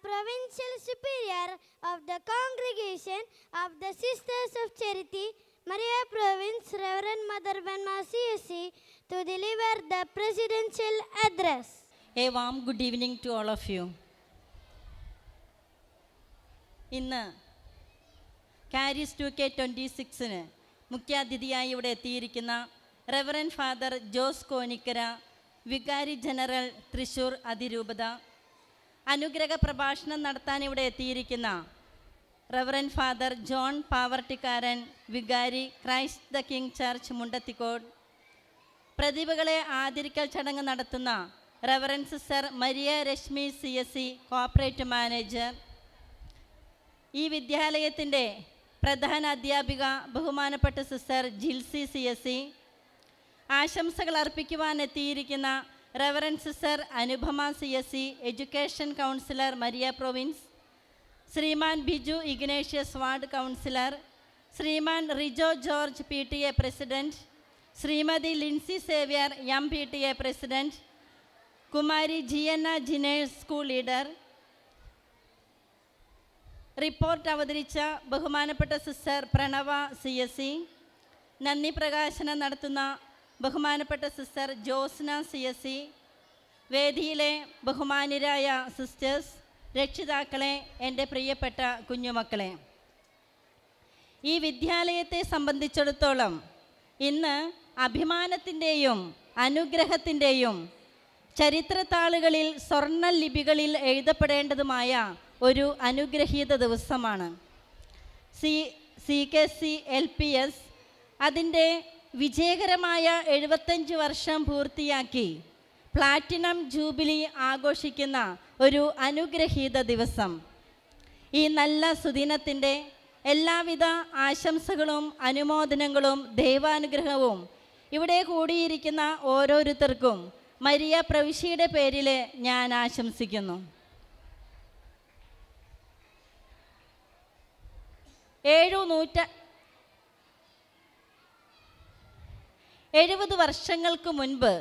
Provincial Superior of the Congregation of the Sisters of Charity, Maria Province, Reverend Mother Venma CSC, to deliver the Presidential Address. A warm good evening to all of you. ഇന്ന് Charis 2K26 മുഖ്യാതിഥിയായി ഇവിടെ എത്തിയിരിക്കുന്ന reverend father Jose Konikkara, വികാരി general Thrissur അതിരൂപത, അനുഗ്രഹ പ്രഭാഷണം നടത്താൻ ഇവിടെ എത്തിയിരിക്കുന്ന റെവറൻ ഫാദർ ജോൺ പാവർട്ടിക്കാരൻ, വികാരി Christ the King church Mundathikode, പ്രതിഭകളെ ആദരിക്കൽ ചടങ്ങ് നടത്തുന്ന reverend sister Maria Reshmi CSC corporate manager, ഈ വിദ്യാലയത്തിൻ്റെ പ്രധാന അധ്യാപിക ബഹുമാനപ്പെട്ട സിസ്റ്റർ ജിൽസി CSC, ആശംസകൾ അർപ്പിക്കുവാൻ എത്തിയിരിക്കുന്ന reverend sister Anupama CSC education counsellor Maria province, Shriman Biju Ignatius ward councillor, Shriman Rijo George PTA president, Shrimati Lincy Xavier PTA president, Kumari Gianna Jiners school leader. Report അവതരിച്ച ബഹുമാനപ്പെട്ട സിസ്റ്റർ പ്രണവ CSC, നന്ദി പ്രകാശനം നടത്തുന്ന ബഹുമാനപ്പെട്ട സിസ്റ്റർ ജോസ്ന CSC, വേദിയിലെ ബഹുമാന്യരായ സിസ്റ്റേഴ്സ്, രക്ഷിതാക്കളെ, എൻ്റെ പ്രിയപ്പെട്ട കുഞ്ഞുമക്കളെ, ഈ വിദ്യാലയത്തെ സംബന്ധിച്ചിടത്തോളം ഇന്ന് അഭിമാനത്തിൻ്റെയും അനുഗ്രഹത്തിൻ്റെയും ചരിത്രത്താളുകളിൽ സ്വർണ്ണ ലിപികളിൽ എഴുതപ്പെടേണ്ടതുമായ ഒരു അനുഗ്രഹീത ദിവസമാണ്. CKC LPS അതിൻ്റെ വിജയകരമായ 75 വർഷം പൂർത്തിയാക്കി പ്ലാറ്റിനം ജൂബിലി ആഘോഷിക്കുന്ന ഒരു അനുഗ്രഹീത ദിവസം. ഈ നല്ല സുദിനത്തിൻ്റെ എല്ലാവിധ ആശംസകളും അനുമോദനങ്ങളും ദൈവാനുഗ്രഹവും ഇവിടെ കൂടിയിരിക്കുന്ന ഓരോരുത്തർക്കും മരിയ പ്രവിശ്യയുടെ പേരിൽ ഞാൻ ആശംസിക്കുന്നു. 70 വർഷങ്ങൾക്ക് മുൻപ്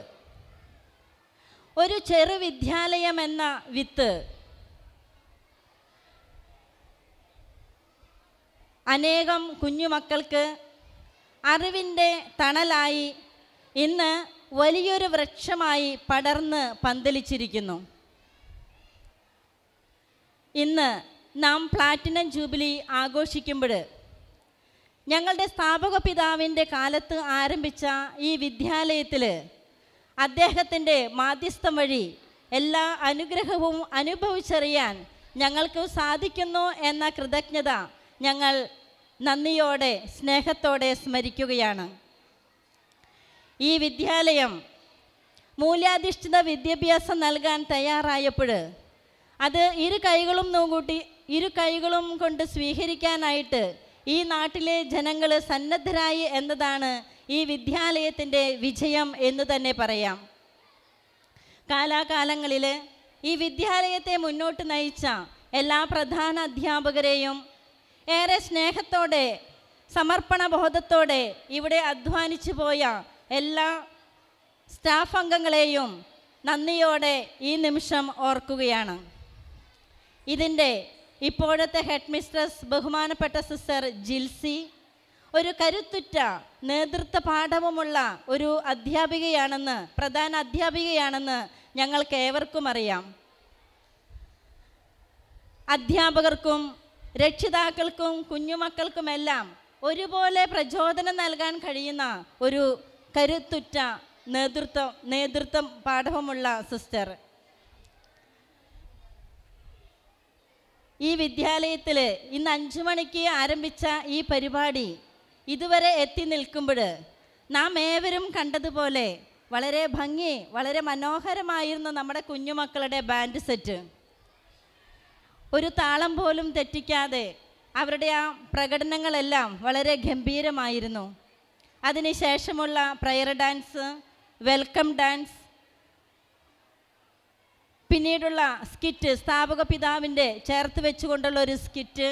ഒരു ചെറു വിദ്യാലയം എന്ന വിത്ത് അനേകം കുഞ്ഞുമക്കൾക്ക് അറിവിൻ്റെ തണലായി ഇന്ന് വലിയൊരു വൃക്ഷമായി പടർന്ന് പന്തലിച്ചിരിക്കുന്നു. ഇന്ന് നാം പ്ലാറ്റിനം ജൂബിലി ആഘോഷിക്കുമ്പോൾ ഞങ്ങളുടെ സ്ഥാപക പിതാവിൻ്റെ കാലത്ത് ആരംഭിച്ച ഈ വിദ്യാലയത്തിൽ അദ്ദേഹത്തിൻ്റെ മാധ്യസ്ഥം വഴി എല്ലാ അനുഗ്രഹവും അനുഭവിച്ചറിയാൻ ഞങ്ങൾക്ക് സാധിക്കുന്നു എന്ന കൃതജ്ഞത ഞങ്ങൾ നന്ദിയോടെ സ്നേഹത്തോടെ സ്മരിക്കുകയാണ്. ഈ വിദ്യാലയം മൂല്യാധിഷ്ഠിത വിദ്യാഭ്യാസം നൽകാൻ തയ്യാറായപ്പോൾ അത് ഇരു കൈകളും കൊണ്ട് സ്വീകരിക്കാനായിട്ട് ഈ നാട്ടിലെ ജനങ്ങൾ സന്നദ്ധരായി എന്നതാണ് ഈ വിദ്യാലയത്തിൻ്റെ വിജയം എന്ന് തന്നെ പറയാം. കാലാകാലങ്ങളിൽ ഈ വിദ്യാലയത്തെ മുന്നോട്ട് നയിച്ച എല്ലാ പ്രധാന അധ്യാപകരെയും ഏറെ സ്നേഹത്തോടെ സമർപ്പണ ബോധത്തോടെ ഇവിടെ അധ്വാനിച്ചു പോയ എല്ലാ സ്റ്റാഫ് അംഗങ്ങളെയും നന്ദിയോടെ ഈ നിമിഷം ഓർക്കുകയാണ്. ഇതിൻ്റെ ഇപ്പോഴത്തെ ഹെഡ് മിസ്ട്രസ് ബഹുമാനപ്പെട്ട സിസ്റ്റർ ജിൽസി ഒരു കരുത്തുറ്റ നേതൃത്വ പാഠവുമുള്ള ഒരു അധ്യാപികയാണെന്ന്, പ്രധാന അധ്യാപികയാണെന്ന് ഞങ്ങൾക്ക് ഏവർക്കും അറിയാം. അധ്യാപകർക്കും രക്ഷിതാക്കൾക്കും കുഞ്ഞുമക്കൾക്കുമെല്ലാം ഒരുപോലെ പ്രചോദനം നൽകാൻ കഴിയുന്ന ഒരു കരുത്തുറ്റ നേതൃത്വം പാഠവുമുള്ള സിസ്റ്റർ. ഈ വിദ്യാലയത്തിൽ ഇന്ന് 5 മണിക്ക് ആരംഭിച്ച ഈ പരിപാടി ഇതുവരെ എത്തി നിൽക്കുമ്പോൾ നാം ഏവരും കണ്ടതുപോലെ വളരെ മനോഹരമായിരുന്നു നമ്മുടെ കുഞ്ഞുമക്കളുടെ ബാൻഡ് സെറ്റ്. ഒരു താളം പോലും തെറ്റിക്കാതെ അവരുടെ ആ പ്രകടനങ്ങളെല്ലാം വളരെ ഗംഭീരമായിരുന്നു. അതിനുശേഷമുള്ള പ്രയർ ഡാൻസ്, വെൽക്കം ഡാൻസ്, പിന്നീടുള്ള സ്കിറ്റ്, സ്ഥാപക പിതാവിൻ്റെ ചേർത്ത് വെച്ചുകൊണ്ടുള്ള ഒരു സ്കിറ്റ്,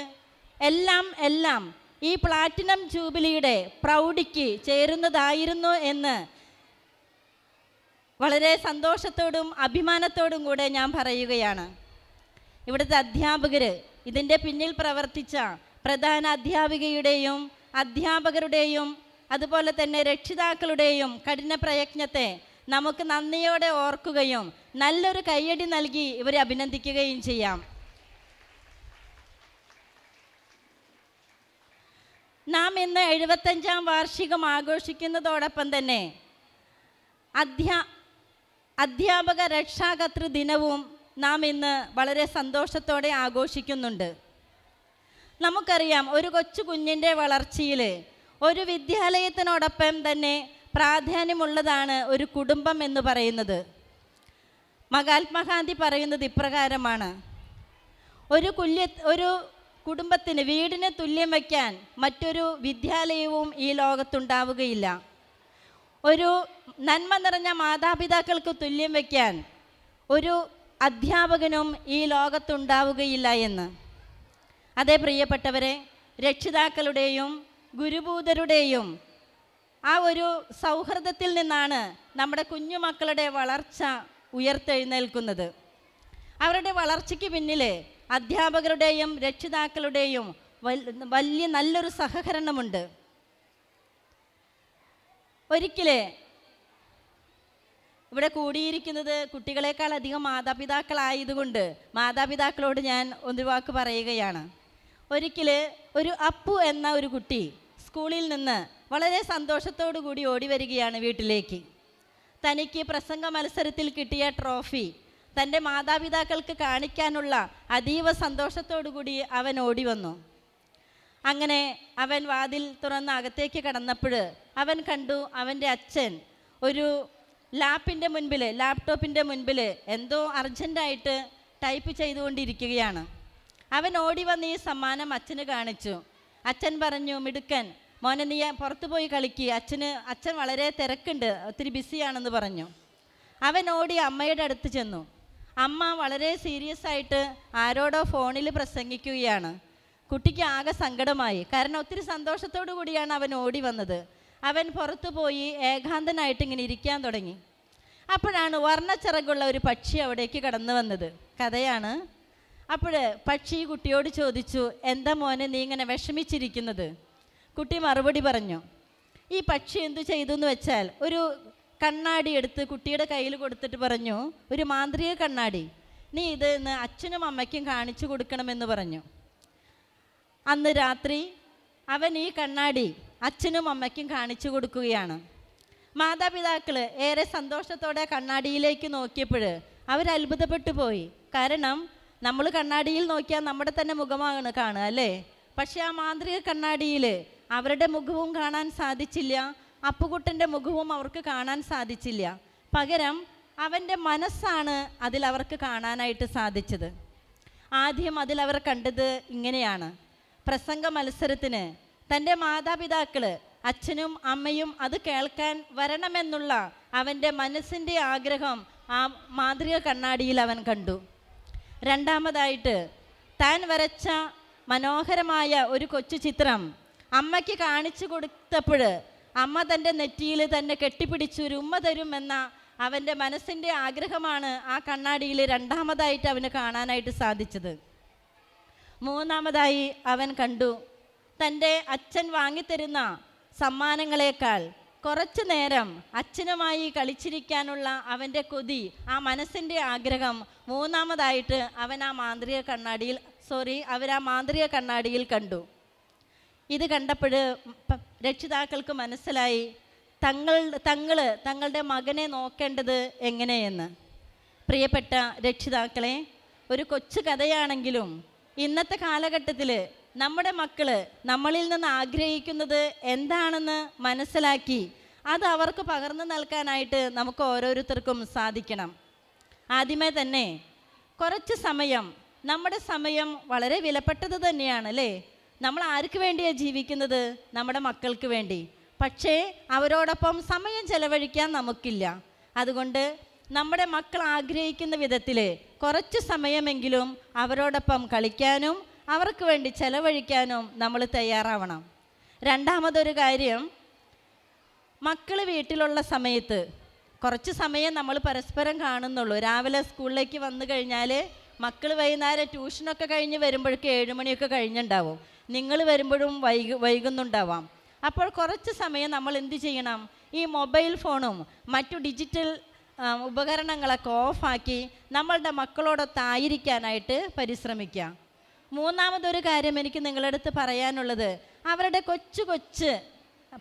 എല്ലാം ഈ പ്ലാറ്റിനം ജൂബിലിയുടെ പ്രൗഢിക്ക് ചേരുന്നതായിരുന്നു എന്ന് വളരെ സന്തോഷത്തോടും അഭിമാനത്തോടും കൂടെ ഞാൻ പറയുകയാണ്. ഇവിടുത്തെ അധ്യാപകർ, ഇതിൻ്റെ പിന്നിൽ പ്രവർത്തിച്ച പ്രധാന അധ്യാപികയുടെയും അധ്യാപകരുടെയും അതുപോലെ തന്നെ രക്ഷിതാക്കളുടെയും കഠിന പ്രയത്നത്തെ നമുക്ക് നന്ദിയോടെ ഓർക്കുകയും നല്ലൊരു കയ്യടി നൽകി ഇവരെ അഭിനന്ദിക്കുകയും ചെയ്യാം. നാം ഇന്ന് 75-ാം വാർഷികം ആഘോഷിക്കുന്നതോടൊപ്പം തന്നെ അധ്യാപക രക്ഷാകർതൃ ദിനവും നാം ഇന്ന് വളരെ സന്തോഷത്തോടെ ആഘോഷിക്കുന്നുണ്ട്. നമുക്കറിയാം, ഒരു കൊച്ചു കുഞ്ഞിൻ്റെ വളർച്ചയിൽ ഒരു വിദ്യാലയത്തിനോടൊപ്പം തന്നെ പ്രാധാന്യമുള്ളതാണ് ഒരു കുടുംബം എന്ന് പറയുന്നത്. മഹാത്മാഗാന്ധി പറയുന്നത് ഇപ്രകാരമാണ്: ഒരു കുടുംബത്തിന്, വീടിന് തുല്യം വയ്ക്കാൻ മറ്റൊരു വിദ്യാലയവും ഈ ലോകത്തുണ്ടാവുകയില്ല. ഒരു നന്മ നിറഞ്ഞ മാതാപിതാക്കൾക്ക് തുല്യം വയ്ക്കാൻ ഒരു അധ്യാപകനും ഈ ലോകത്തുണ്ടാവുകയില്ല എന്ന്. അതേ പ്രിയപ്പെട്ടവരെ, രക്ഷിതാക്കളുടെയും ഗുരുഭൂതരുടെയും ആ ഒരു സൗഹൃദത്തിൽ നിന്നാണ് നമ്മുടെ കുഞ്ഞുമക്കളുടെ വളർച്ച ഉയർത്തെഴുന്നേൽക്കുന്നത്. അവരുടെ വളർച്ചയ്ക്ക് പിന്നിൽ അധ്യാപകരുടെയും രക്ഷിതാക്കളുടെയും വലിയ നല്ലൊരു സഹകരണമുണ്ട്. ഒരിക്കൽ ഇവിടെ കൂടിയിരിക്കുന്നത് കുട്ടികളെക്കാൾ അധികം മാതാപിതാക്കളായതുകൊണ്ട് മാതാപിതാക്കളോട് ഞാൻ ഒരു വാക്ക് പറയുകയാണ്. ഒരിക്കൽ ഒരു അപ്പു എന്ന ഒരു കുട്ടി സ്കൂളിൽ നിന്ന് വളരെ സന്തോഷത്തോടു കൂടി ഓടി വരികയാണ് വീട്ടിലേക്ക്. തനിക്ക് പ്രസംഗ മത്സരത്തിൽ കിട്ടിയ ട്രോഫി തൻ്റെ മാതാപിതാക്കൾക്ക് കാണിക്കാനുള്ള അതീവ സന്തോഷത്തോടു കൂടി അവൻ ഓടി വന്നു. അങ്ങനെ അവൻ വാതിൽ തുറന്ന് അകത്തേക്ക് കടന്നപ്പോൾ അവൻ കണ്ടു അവൻ്റെ അച്ഛൻ ഒരു ലാപ്ടോപ്പിൻ്റെ മുൻപിൽ എന്തോ അർജൻറ്റായിട്ട് ടൈപ്പ് ചെയ്തുകൊണ്ടിരിക്കുകയാണ്. അവൻ ഓടി വന്ന് ഈ സമ്മാനം അച്ഛന് കാണിച്ചു. അച്ഛൻ പറഞ്ഞു, മിടുക്കൻ മോനെ, നീ പുറത്തു പോയി കളിക്കുക, അച്ഛൻ വളരെ തിരക്കുണ്ട്, ഒത്തിരി ബിസിയാണെന്ന് പറഞ്ഞു. അവൻ ഓടി അമ്മയുടെ അടുത്ത് ചെന്നു. അമ്മ വളരെ സീരിയസ് ആയിട്ട് ആരോടോ ഫോണിൽ പ്രസംഗിക്കുകയാണ്. കുട്ടിക്ക് ആകെ സങ്കടമായി. കാരണം ഒത്തിരി സന്തോഷത്തോടു കൂടിയാണ് അവൻ ഓടി വന്നത്. അവൻ പുറത്തു പോയി ഏകാന്തനായിട്ട് ഇങ്ങനെ ഇരിക്കാൻ തുടങ്ങി. അപ്പോഴാണ് വർണ്ണച്ചിറകുള്ള ഒരു പക്ഷി അവിടേക്ക് കടന്നു വന്നത്. കഥയാണ്. അപ്പോൾ പക്ഷി കുട്ടിയോട് ചോദിച്ചു, എന്താ മോനെ നീ ഇങ്ങനെ വിഷമിച്ചിരിക്കുന്നത്? കുട്ടി മറുപടി പറഞ്ഞു. ഈ പക്ഷി എന്തു ചെയ്തു എന്ന് വെച്ചാൽ ഒരു കണ്ണാടി എടുത്ത് കുട്ടിയുടെ കയ്യിൽ കൊടുത്തിട്ട് പറഞ്ഞു, ഒരു മാന്ത്രിക കണ്ണാടി, നീ ഇത് ഇന്ന് അച്ഛനും അമ്മയ്ക്കും കാണിച്ചു കൊടുക്കണമെന്ന് പറഞ്ഞു. അന്ന് രാത്രി അവൻ ഈ കണ്ണാടി അച്ഛനും അമ്മയ്ക്കും കാണിച്ചു കൊടുക്കുകയാണ്. മാതാപിതാക്കൾ ഏറെ സന്തോഷത്തോടെ കണ്ണാടിയിലേക്ക് നോക്കിയപ്പോൾ അവർ അത്ഭുതപ്പെട്ടു പോയി. കാരണം നമ്മൾ കണ്ണാടിയിൽ നോക്കിയാൽ നമ്മുടെ തന്നെ മുഖമാണ് കാണുക, അല്ലേ? പക്ഷേ ആ മാന്ത്രിക കണ്ണാടിയിൽ അവരുടെ മുഖവും കാണാൻ സാധിച്ചില്ല, അപ്പുകുട്ടൻ്റെ മുഖവും അവർക്ക് കാണാൻ സാധിച്ചില്ല. പകരം അവൻ്റെ മനസ്സാണ് അതിൽ അവർക്ക് കാണാനായിട്ട് സാധിച്ചത്. ആദ്യം അതിലവർ കണ്ടത് ഇങ്ങനെയാണ്: പ്രസംഗ മത്സരത്തിന് തൻ്റെ മാതാപിതാക്കൾ അച്ഛനും അമ്മയും അത് കേൾക്കാൻ വരണമെന്നുള്ള അവൻ്റെ മനസ്സിൻ്റെ ആഗ്രഹം ആ മാന്ത്രിക കണ്ണാടിയിൽ അവൻ കണ്ടു. രണ്ടാമതായിട്ട് താൻ വരച്ച മനോഹരമായ ഒരു കൊച്ചു ചിത്രം അമ്മയ്ക്ക് കാണിച്ചു കൊടുത്തപ്പോൾ അമ്മ തൻ്റെ നെറ്റിയിൽ തന്നെ കെട്ടിപ്പിടിച്ച് ഒരു ഉമ്മ തരുമെന്ന അവൻ്റെ മനസ്സിൻ്റെ ആഗ്രഹമാണ് ആ കണ്ണാടിയിൽ രണ്ടാമതായിട്ട് അവന് കാണാനായിട്ട് സാധിച്ചത്. മൂന്നാമതായി അവൻ കണ്ടു തൻ്റെ അച്ഛൻ വാങ്ങിത്തരുന്ന സമ്മാനങ്ങളെക്കാൾ കുറച്ചു നേരം അച്ഛനുമായി കളിച്ചിരിക്കാനുള്ള അവൻ്റെ കൊതി, ആ മനസ്സിൻ്റെ ആഗ്രഹം മൂന്നാമതായിട്ട് അവൻ ആ മാന്ത്രിക കണ്ണാടിയിൽ കണ്ടു. ഇത് കണ്ടപ്പോൾ രക്ഷിതാക്കൾക്ക് മനസ്സിലായി തങ്ങളുടെ മകനെ നോക്കേണ്ടത് എങ്ങനെയെന്ന്. പ്രിയപ്പെട്ട രക്ഷിതാക്കളെ, ഒരു കൊച്ചു കഥയാണെങ്കിലും ഇന്നത്തെ കാലഘട്ടത്തിൽ നമ്മുടെ മക്കൾ നമ്മളിൽ നിന്ന് ആഗ്രഹിക്കുന്നത് എന്താണെന്ന് മനസ്സിലാക്കി അത് അവർക്ക് പകർന്നു നൽകാനായിട്ട് നമുക്ക് ഓരോരുത്തർക്കും സാധിക്കണം. ആദ്യമേ തന്നെ കുറച്ച് സമയം, നമ്മുടെ സമയം വളരെ വിലപ്പെട്ടത് തന്നെയാണ്, അല്ലേ? നമ്മൾ ആർക്ക് വേണ്ടിയാണ് ജീവിക്കുന്നത്? നമ്മുടെ മക്കൾക്ക് വേണ്ടി. പക്ഷേ അവരോടൊപ്പം സമയം ചെലവഴിക്കാൻ നമുക്കില്ല. അതുകൊണ്ട് നമ്മുടെ മക്കൾ ആഗ്രഹിക്കുന്ന വിധത്തിൽ കുറച്ച് സമയമെങ്കിലും അവരോടൊപ്പം കളിക്കാനും അവർക്ക് വേണ്ടി ചെലവഴിക്കാനും നമ്മൾ തയ്യാറാവണം. രണ്ടാമതൊരു കാര്യം, മക്കൾ വീട്ടിലുള്ള സമയത്ത് കുറച്ച് സമയം നമ്മൾ പരസ്പരം കാണുന്നുള്ളൂ. രാവിലെ സ്കൂളിലേക്ക് വന്നു കഴിഞ്ഞാൽ മക്കൾ വൈകുന്നേരം ട്യൂഷനൊക്കെ കഴിഞ്ഞ് വരുമ്പോഴേക്കും 7 മണിയൊക്കെ കഴിഞ്ഞിട്ടുണ്ടാവും. നിങ്ങൾ വരുമ്പോഴും വൈകുന്നുണ്ടാവാം. അപ്പോൾ കുറച്ച് സമയം നമ്മൾ എന്ത് ചെയ്യണം? ഈ മൊബൈൽ ഫോണും മറ്റു ഡിജിറ്റൽ ഉപകരണങ്ങളൊക്കെ ഓഫാക്കി നമ്മളുടെ മക്കളോടൊത്തായിരിക്കാനായിട്ട് പരിശ്രമിക്കാം. മൂന്നാമതൊരു കാര്യം എനിക്ക് നിങ്ങളുടെ അടുത്ത് പറയാനുള്ളത്, അവരുടെ കൊച്ചു കൊച്ച്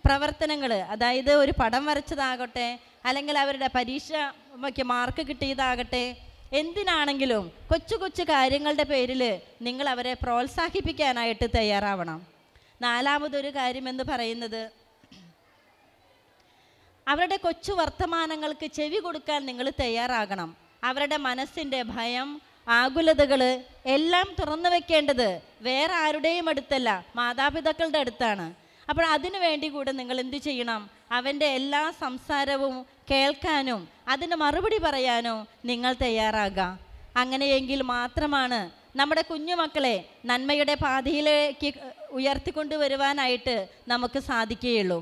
പ്രവർത്തനങ്ങൾ, അതായത് ഒരു പടം വരച്ചതാകട്ടെ, അല്ലെങ്കിൽ അവരുടെ പരീക്ഷയ്ക്ക് മാർക്ക് കിട്ടിയതാകട്ടെ, എന്തിനാണെങ്കിലും കൊച്ചു കൊച്ചു കാര്യങ്ങളുടെ പേരിൽ നിങ്ങൾ അവരെ പ്രോത്സാഹിപ്പിക്കാനായിട്ട് തയ്യാറാവണം. നാലാമതൊരു കാര്യം എന്ന് പറയുന്നത്, അവരുടെ കൊച്ചു വർത്തമാനങ്ങൾക്ക് ചെവി കൊടുക്കാൻ നിങ്ങൾ തയ്യാറാകണം. അവരുടെ മനസ്സിൻ്റെ ഭയം, ആകുലതകൾ എല്ലാം തുറന്നു വെക്കേണ്ടത് വേറെ ആരുടെയും അടുത്തല്ല, മാതാപിതാക്കളുടെ അടുത്താണ്. അപ്പോൾ അതിനു വേണ്ടി കൂടെ നിങ്ങൾ എന്ത് ചെയ്യണം? അവൻ്റെ എല്ലാ സംസാരവും കേൾക്കാനും അതിന് മറുപടി പറയാനും നിങ്ങൾ തയ്യാറാകുക. അങ്ങനെയെങ്കിൽ മാത്രമാണ് നമ്മുടെ കുഞ്ഞുമക്കളെ നന്മയുടെ പാതയിലേക്ക് ഉയർത്തിക്കൊണ്ടുവരുവാനായിട്ട് നമുക്ക് സാധിക്കുകയുള്ളൂ.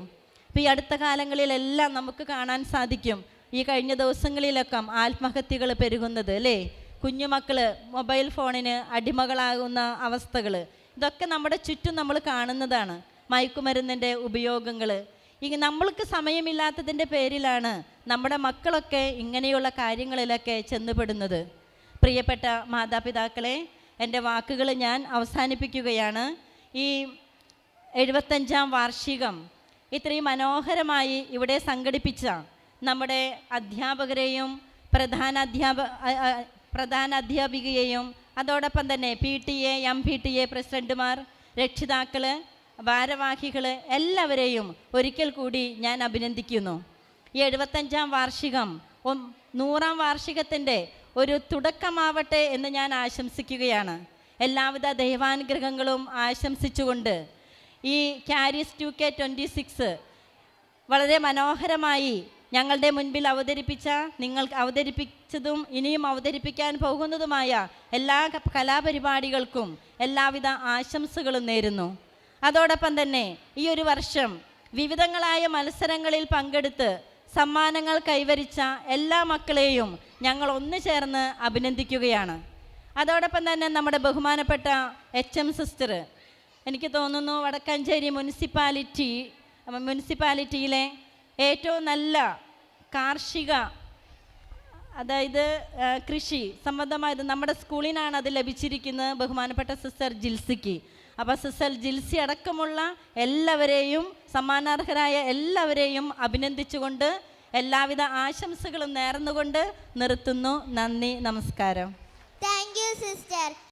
ഇപ്പോൾ ഈ അടുത്ത കാലങ്ങളിലെല്ലാം നമുക്ക് കാണാൻ സാധിക്കും, ഈ കഴിഞ്ഞ ദിവസങ്ങളിലൊക്കെ ആത്മഹത്യകൾ പെരുകുന്നത് അല്ലേ? കുഞ്ഞുമക്കൾ മൊബൈൽ ഫോണിന് അടിമകളാകുന്ന അവസ്ഥകൾ, ഇതൊക്കെ നമ്മുടെ ചുറ്റും നമ്മൾ കാണുന്നതാണ്. മയക്കുമരുന്നിൻ്റെ ഉപയോഗങ്ങൾ, നമ്മൾക്ക് സമയമില്ലാത്തതിൻ്റെ പേരിലാണ് നമ്മുടെ മക്കളൊക്കെ ഇങ്ങനെയുള്ള കാര്യങ്ങളിലൊക്കെ ചെന്നുപെടുന്നത്. പ്രിയപ്പെട്ട മാതാപിതാക്കളെ, എൻ്റെ വാക്കുകൾ ഞാൻ അവസാനിപ്പിക്കുകയാണ്. ഈ 75ാം വാർഷികം ഇത്രയും മനോഹരമായി ഇവിടെ സംഘടിപ്പിച്ച നമ്മുടെ അധ്യാപകരെയും പ്രധാന അധ്യാപികയെയും അതോടൊപ്പം തന്നെ PTA, MPTA പ്രസിഡന്റുമാർ, രക്ഷിതാക്കൾ, ഭാരവാഹികൾ എല്ലാവരെയും ഒരിക്കൽ കൂടി ഞാൻ അഭിനന്ദിക്കുന്നു. ഈ 75ാം വാർഷികം 100ാം വാർഷികത്തിൻ്റെ ഒരു തുടക്കമാവട്ടെ എന്ന് ഞാൻ ആശംസിക്കുകയാണ്. എല്ലാവിധ ദൈവാനുഗ്രഹങ്ങളും ആശംസിച്ചുകൊണ്ട് ഈ ക്യാരീസ് 2K26 വളരെ മനോഹരമായി ഞങ്ങളുടെ മുൻപിൽ അവതരിപ്പിച്ചതും ഇനിയും അവതരിപ്പിക്കാൻ പോകുന്നതുമായ എല്ലാ കലാപരിപാടികൾക്കും എല്ലാവിധ ആശംസകളും നേരുന്നു. അതോടൊപ്പം തന്നെ ഈ ഒരു വർഷം വിവിധങ്ങളായ മത്സരങ്ങളിൽ പങ്കെടുത്ത് സമ്മാനങ്ങൾ കൈവരിച്ച എല്ലാ മക്കളെയും ഞങ്ങൾ ഒന്നു ചേർന്ന് അഭിനന്ദിക്കുകയാണ്. അതോടൊപ്പം തന്നെ നമ്മുടെ ബഹുമാനപ്പെട്ട HM സിസ്റ്റർ, എനിക്ക് തോന്നുന്നു വടക്കാഞ്ചേരി മുനിസിപ്പാലിറ്റിയിലെ ഏറ്റവും നല്ല കാർഷിക, അതായത് കൃഷി സംബന്ധമായത് നമ്മുടെ സ്കൂളിനാണ് അത് ലഭിച്ചിരിക്കുന്നത്, ബഹുമാനപ്പെട്ട സിസ്റ്റർ ജിൽസിക്ക്. അപ്പോൾ സിസ്റ്റർ ജിൽസി അടക്കമുള്ള എല്ലാവരെയും, സമ്മാനാർഹരായ എല്ലാവരെയും അഭിനന്ദിച്ചുകൊണ്ട് എല്ലാവിധ ആശംസകളും നേർന്നുകൊണ്ട് നിർത്തുന്നു. നന്ദി, നമസ്കാരം. Thank you sister.